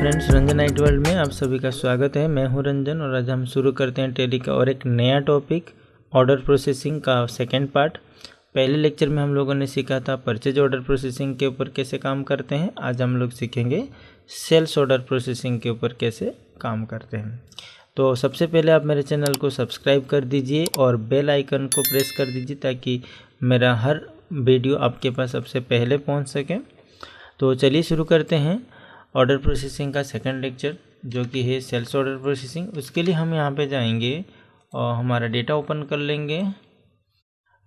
Friends, Ranjan IT world में आप सभी का स्वागत है। मैं हूं रंजन और आज हम शुरू करते हैं टैली का और एक नया टॉपिक, ऑर्डर प्रोसेसिंग का सेकंड पार्ट। पहले लेक्चर में हम लोगों ने सीखा था परचेज ऑर्डर प्रोसेसिंग के ऊपर कैसे काम करते हैं। आज हम लोग सीखेंगे सेल्स ऑर्डर प्रोसेसिंग के ऊपर कैसे काम करते हैं। तो सबसे पहले आप मेरे चैनल को सब्सक्राइब कर दीजिए और बेल आइकन को प्रेस कर दीजिए ताकि मेरा हर वीडियो आपके पास सबसे पहले पहुँच सके। तो चलिए शुरू करते हैं ऑर्डर प्रोसेसिंग का सेकंड लेक्चर, जो कि है सेल्स ऑर्डर प्रोसेसिंग। उसके लिए हम यहाँ पे जाएंगे और हमारा डेटा ओपन कर लेंगे।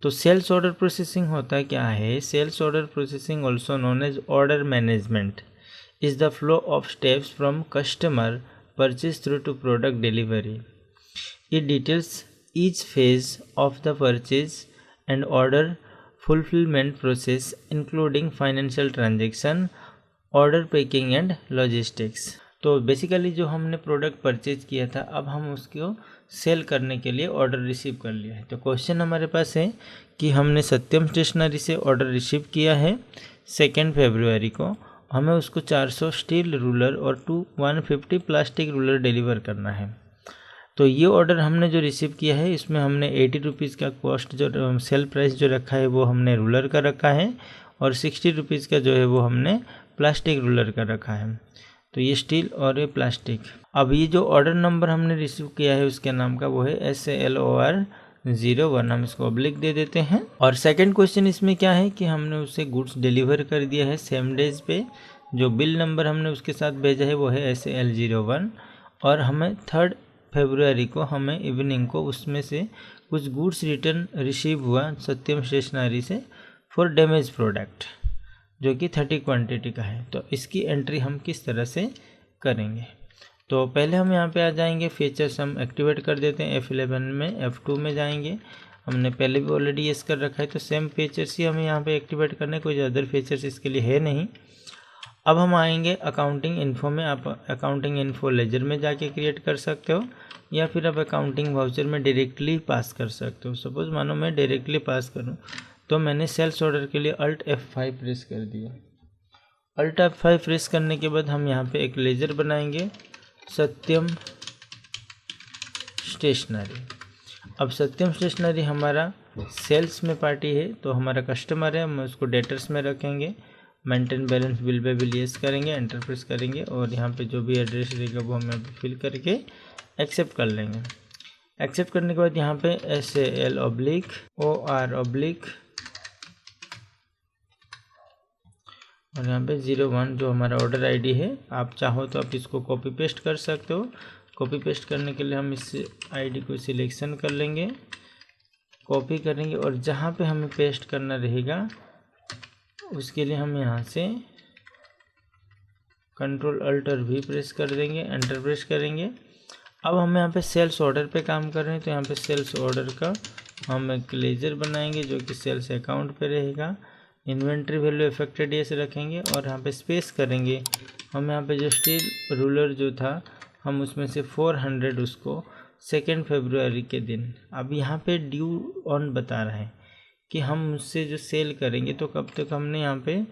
तो सेल्स ऑर्डर प्रोसेसिंग होता क्या है? Sales order processing also known as order management is the flow of steps from customer purchase through to product delivery. It details each phase of the purchase and order fulfillment process including financial transaction, order packing and logistics. तो basically जो हमने product purchase किया था, अब हम उसको cell करने के लिए ऑर्डर रिसीव कर लिया है। तो क्वेश्चन हमारे पास है कि हमने सत्यम स्टेशनरी से ऑर्डर रिसीव किया है 2 फरवरी को। हमें उसको 400 स्टील रूलर और 150 प्लास्टिक रूलर डिलीवर करना है। तो ये ऑर्डर हमने जो रिसीव किया है, इसमें हमने 80 रुपीज़ का कॉस्ट जो सेल प्राइस जो रखा है वो हमने रूलर का रखा है और 60 रुपीज़ का जो है वो हमने प्लास्टिक रूलर का रखा है। तो ये स्टील और ये प्लास्टिक। अब ये जो ऑर्डर नंबर हमने रिसीव किया है उसके नाम का वो है SALOR01। हम इसको ऑब्लिक दे देते हैं। और सेकंड क्वेश्चन इसमें क्या है कि हमने उसे गुड्स डिलीवर कर दिया है सेम डेज पे। जो बिल नंबर हमने उसके साथ भेजा है वो है SAL01। और हमें 3 फरवरी को हमें इवनिंग को उसमें से कुछ गुड्स रिटर्न रिसीव हुआ सत्यम स्टेशनरी से फॉर डैमेज प्रोडक्ट, जो कि 30 क्वांटिटी का है। तो इसकी एंट्री हम किस तरह से करेंगे? तो पहले हम यहाँ पे आ जाएंगे, फीचर्स हम एक्टिवेट कर देते हैं। F11 में F2 में जाएंगे। हमने पहले भी ऑलरेडी येस कर रखा है, तो सेम फीचर्स ही हमें यहाँ पे एक्टिवेट करने, कोई अदर फीचर्स इसके लिए है नहीं। अब हम आएंगे अकाउंटिंग इन्फो में। आप अकाउंटिंग इन्फो लेजर में जाके क्रिएट कर सकते हो या फिर आप अकाउंटिंग वाउचर में डायरेक्टली पास कर सकते हो। सपोज मानो मैं डायरेक्टली पास करूं, तो मैंने सेल्स ऑर्डर के लिए Alt F5 प्रेस कर दिया। Alt F5 प्रेस करने के बाद हम यहाँ पे एक लेजर बनाएंगे, सत्यम स्टेशनरी। अब सत्यम स्टेशनरी हमारा सेल्स में पार्टी है, तो हमारा कस्टमर है, हम उसको डेटर्स में रखेंगे। Maintain balance bill pay bill yes करेंगे, एंटर प्रेस करेंगे और यहाँ पे जो भी एड्रेस रहेगा वो हम फिल करके एक्सेप्ट कर लेंगे। एक्सेप्ट करने के बाद यहाँ पे SAL/OR/ और यहाँ पे 01 जो हमारा ऑर्डर आईडी है। आप चाहो तो आप इसको कॉपी पेस्ट कर सकते हो। कॉपी पेस्ट करने के लिए हम इस आईडी को सिलेक्शन कर लेंगे, कॉपी करेंगे और जहाँ पे हमें पेस्ट करना रहेगा उसके लिए हम यहाँ से Ctrl+Alt+V प्रेस कर देंगे, एंटर प्रेस करेंगे। अब हम यहाँ पे सेल्स ऑर्डर पे काम कर रहे हैं, तो यहाँ पे सेल्स ऑर्डर का हम एक लेजर बनाएंगे जो कि सेल्स अकाउंट पे रहेगा। इन्वेंट्री वैल्यू अफेक्टेड ये से रखेंगे और यहाँ पे स्पेस करेंगे। हम यहाँ पे जो स्टील रूलर जो था, हम उसमें से 400 उसको 2 फरवरी के दिन, अब यहाँ पे ड्यू ऑन बता रहा है कि हम उससे जो सेल करेंगे तो कब तक। हमने यहाँ पे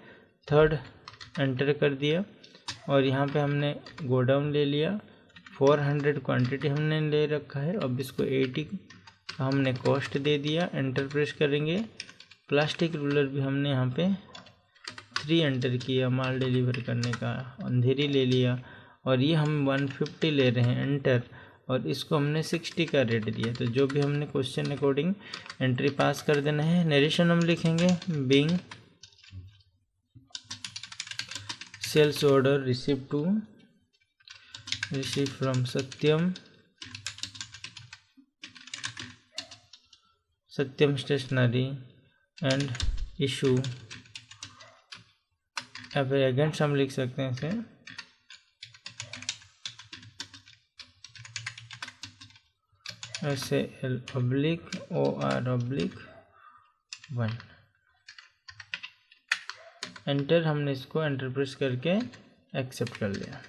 3rd एंटर कर दिया और यहाँ पे हमने गोडाउन ले लिया। 400 क्वांटिटी हमने ले रखा है। अब इसको 80 का हमने कॉस्ट दे दिया, एंटर प्रेस करेंगे। प्लास्टिक रूलर भी हमने यहाँ पे 3 एंटर किया माल डिलीवर करने का, अंधेरी ले लिया और ये हम 150 ले रहे हैं, एंटर। और इसको हमने 60 का रेट दिया। तो जो भी हमने क्वेश्चन अकॉर्डिंग एंट्री पास कर देना है। नरेशन हम लिखेंगे, being sales order receive from Satyam stationery and issue. या फिर अगेंस्ट हम लिख सकते हैं इसे SAL/OR/1। एंटर, हमने इसको एंटर प्रेस करके एक्सेप्ट कर लिया।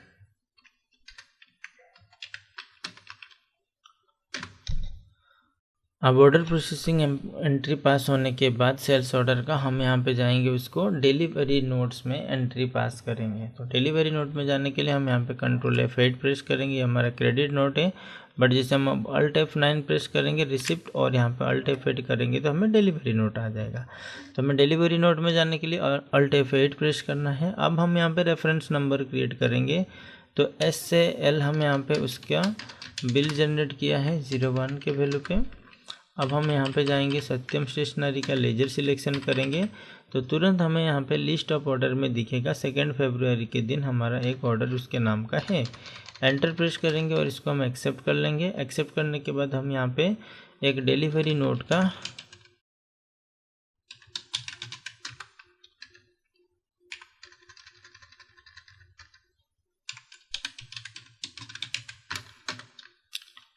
अब ऑर्डर प्रोसेसिंग एंट्री पास होने के बाद सेल्स ऑर्डर का हम यहाँ पे जाएंगे, उसको डिलीवरी नोट्स में एंट्री पास करेंगे। तो डिलीवरी नोट में जाने के लिए हम यहाँ पे कंट्रोल F8 प्रेस करेंगे। ये हमारा क्रेडिट नोट है, बट जैसे हम अब Alt F9 प्रेस करेंगे रिसिप्ट और यहाँ पे Alt F8 करेंगे तो हमें डिलीवरी नोट आ जाएगा। तो हमें डिलीवरी नोट में जाने के लिए Alt F8 प्रेस करना है। अब हम यहाँ पे रेफरेंस नंबर क्रिएट करेंगे। तो S से L हम यहाँ पे उसका बिल जनरेट किया है 01 के वैल्यू पे। अब हम यहाँ पे जाएंगे, सत्यम स्टेशनरी का लेजर सिलेक्शन करेंगे तो तुरंत हमें यहाँ पे लिस्ट ऑफ ऑर्डर में दिखेगा 2 फरवरी के दिन हमारा एक ऑर्डर उसके नाम का है। एंटर प्रेस करेंगे और इसको हम एक्सेप्ट कर लेंगे। एक्सेप्ट करने के बाद हम यहाँ पे एक डिलीवरी नोट का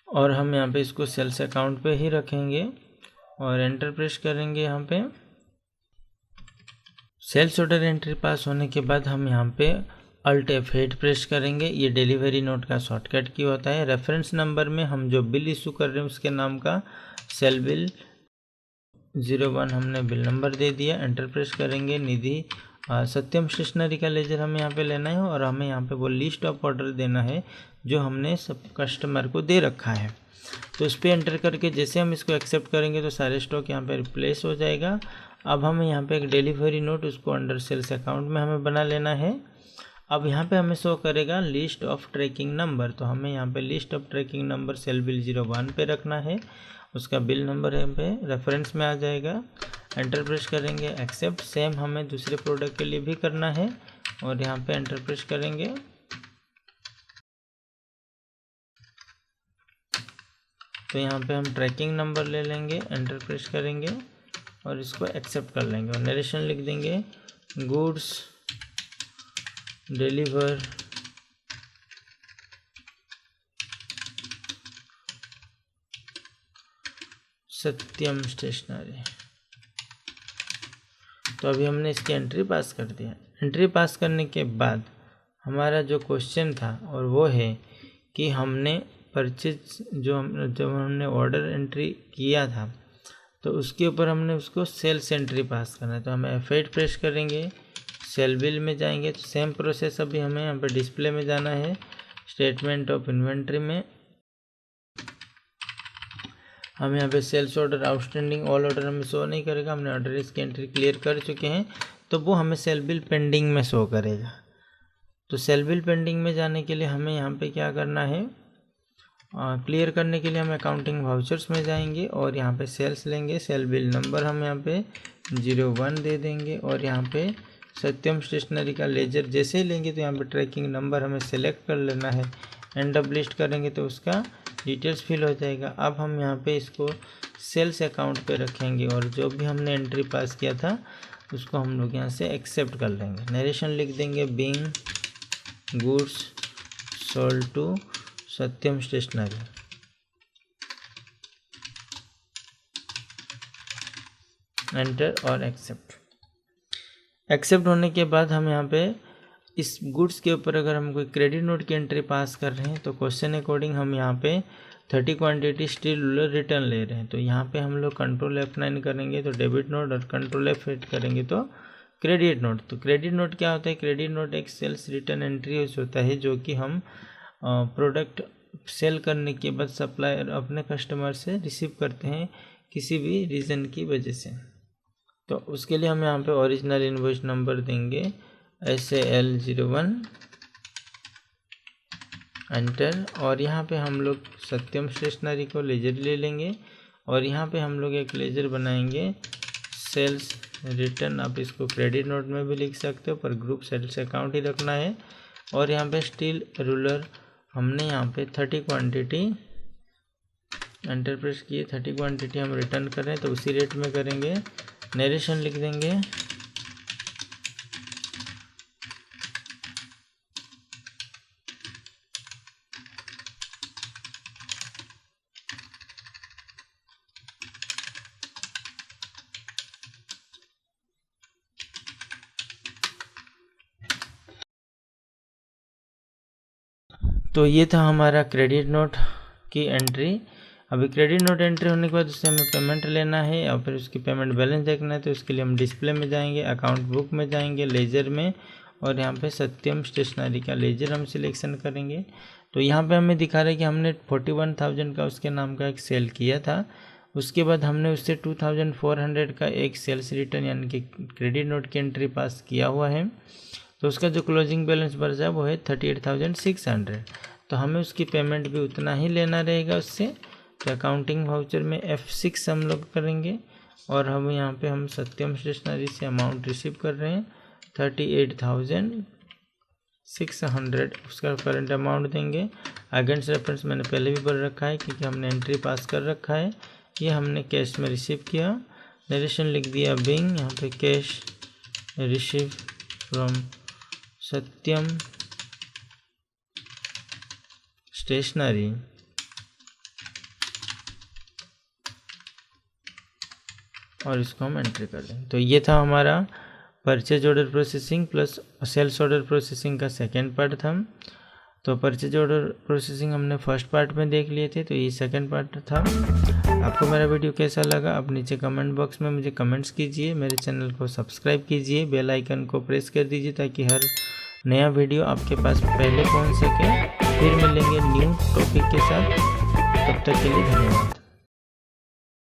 और हम यहाँ पे इसको सेल्स अकाउंट पे ही रखेंगे और एंटर प्रेस करेंगे। यहाँ पे सेल्स ऑर्डर एंट्री पास होने के बाद हम यहाँ पे Alt F8 प्रेस करेंगे। ये डिलीवरी नोट का शॉर्टकट की होता है। रेफरेंस नंबर में हम जो बिल इशू कर रहे हैं उसके नाम का सेल बिल 01 हमने बिल नंबर दे दिया। एंटर प्रेस करेंगे। निधि सत्यम स्टेशनरी का लेजर हमें यहाँ पे लेना है और हमें यहाँ पे वो लिस्ट ऑफ ऑर्डर देना है जो हमने सब कस्टमर को दे रखा है। तो उस पर एंटर करके जैसे हम इसको एक्सेप्ट करेंगे तो सारे स्टॉक यहाँ पे रिप्लेस हो जाएगा। अब हमें यहाँ पे एक डिलीवरी नोट उसको अंडर सेल्स अकाउंट में हमें बना लेना है। अब यहाँ पे हमें शो करेगा लिस्ट ऑफ ट्रैकिंग नंबर, तो हमें यहाँ पे list of tracking number sale bill 01 पे रखना है। उसका बिल नंबर यहाँ पे रेफरेंस में आ जाएगा। एंटर प्रेस करेंगे, एक्सेप्ट। सेम हमें दूसरे प्रोडक्ट के लिए भी करना है और यहाँ पे एंटर प्रेस करेंगे। तो यहाँ पे हम ट्रैकिंग नंबर ले लेंगे, एंटर प्रेस करेंगे और इसको एक्सेप्ट कर लेंगे और नरेशन लिख देंगे, गुड्स डिलीवर सत्यम स्टेशनरी। तो अभी हमने इसकी एंट्री पास कर दिया। एंट्री पास करने के बाद हमारा जो क्वेश्चन था और वो है कि हमने परचेज जब हमने ऑर्डर एंट्री किया था तो उसके ऊपर हमने उसको सेल्स एंट्री पास करना है। तो हम F8 प्रेस करेंगे, सेल बिल में जाएंगे। तो सेम प्रोसेस अभी हमें यहाँ पर डिस्प्ले में जाना है, स्टेटमेंट ऑफ इन्वेंट्री में हम यहाँ पे sales order outstanding all order हमें शो नहीं करेगा, हमने ऑर्डर इसकी एंट्री क्लियर कर चुके हैं तो वो हमें सेल बिल पेंडिंग में शो करेगा। तो सेल बिल पेंडिंग में जाने के लिए हमें यहाँ पे क्या करना है, क्लियर करने के लिए हम अकाउंटिंग वाउचर्स में जाएंगे और यहाँ पे सेल्स लेंगे। सेल बिल नंबर हम यहाँ पे 01 दे देंगे और यहाँ पे सत्यम स्टेशनरी का लेजर जैसे ही लेंगे तो यहाँ पे ट्रैकिंग नंबर हमें सेलेक्ट कर लेना है। एंड ऑफ लिस्ट करेंगे तो उसका डिटेल्स फिल हो जाएगा। अब हम यहाँ पे इसको सेल्स अकाउंट पे रखेंगे और जो भी हमने एंट्री पास किया था उसको हम लोग यहाँ से एक्सेप्ट कर लेंगे। नरेशन लिख देंगे, being goods sold to Satyam stationery. Enter और एक्सेप्ट। एक्सेप्ट होने के बाद हम यहाँ पे इस गुड्स के ऊपर अगर हम कोई क्रेडिट नोट की एंट्री पास कर रहे हैं तो क्वेश्चन अकॉर्डिंग हम यहाँ पे 30 क्वांटिटी स्टील रिटर्न ले रहे हैं। तो यहाँ पे हम लोग कंट्रोल F9 करेंगे तो डेबिट नोट और कंट्रोल F8 करेंगे तो क्रेडिट नोट। तो क्रेडिट नोट क्या होता है, क्रेडिट नोट एक सेल्स रिटर्न एंट्री होता है जो कि हम प्रोडक्ट सेल करने के बाद सप्लायर अपने कस्टमर से रिसीव करते हैं किसी भी रीज़न की वजह से। तो उसके लिए हम यहाँ पे ओरिजिनल इनवॉइस नंबर देंगे SAL01, एंटर। और यहाँ पे हम लोग सत्यम स्टेशनरी को लेजर ले लेंगे और यहाँ पे हम लोग एक लेजर बनाएंगे सेल्स रिटर्न। आप इसको क्रेडिट नोट में भी लिख सकते हो पर ग्रुप सेल्स अकाउंट ही रखना है। और यहाँ पे स्टील रूलर हमने यहाँ पे 30 क्वांटिटी एंटर प्रेस किए, 30 क्वांटिटी हम रिटर्न कर रहे हैं तो उसी रेट में करेंगे। नरेशन लिख देंगे, तो ये था हमारा क्रेडिट नोट की एंट्री। अभी क्रेडिट नोट एंट्री होने के बाद उससे हमें पेमेंट लेना है और फिर उसकी पेमेंट बैलेंस देखना है। तो उसके लिए हम डिस्प्ले में जाएंगे, अकाउंट बुक में जाएंगे, लेजर में, और यहाँ पे सत्यम स्टेशनरी का लेजर हम सिलेक्शन करेंगे। तो यहाँ पे हमें दिखा रहा है कि हमने 41,000 का उसके नाम का एक सेल किया था। उसके बाद हमने उससे 2,400 का एक सेल्स रिटर्न यानी कि क्रेडिट नोट की एंट्री पास किया हुआ है। तो उसका जो क्लोजिंग बैलेंस बचा वो है 38,600। तो हमें उसकी पेमेंट भी उतना ही लेना रहेगा उससे। तो अकाउंटिंग वाउचर में F6 हम लोग करेंगे और हम यहाँ पे हम सत्यम स्टेशनरी से अमाउंट रिसीव कर रहे हैं 38,600, उसका करंट अमाउंट देंगे। अगेंस्ट रेफरेंस मैंने पहले भी बोल रखा है क्योंकि हमने एंट्री पास कर रखा है। ये हमने कैश में रिसीव किया। नरेशन लिख दिया बिंग, यहाँ पे cash receive from Satyam stationery. और इसको हम एंट्री कर देंगे। तो ये था हमारा purchase order processing plus sales order processing का सेकेंड पार्ट था। तो परचेज ऑर्डर प्रोसेसिंग हमने फर्स्ट पार्ट में देख लिए थे, तो ये सेकेंड पार्ट था। आपको मेरा वीडियो कैसा लगा आप नीचे कमेंट बॉक्स में मुझे कमेंट्स कीजिए। मेरे चैनल को सब्सक्राइब कीजिए, बेल आइकन को प्रेस कर दीजिए ताकि हर नया वीडियो आपके पास पहले पहुंच सके। फिर मिलेंगे न्यू टॉपिक के साथ, तब तक के लिए धन्यवाद।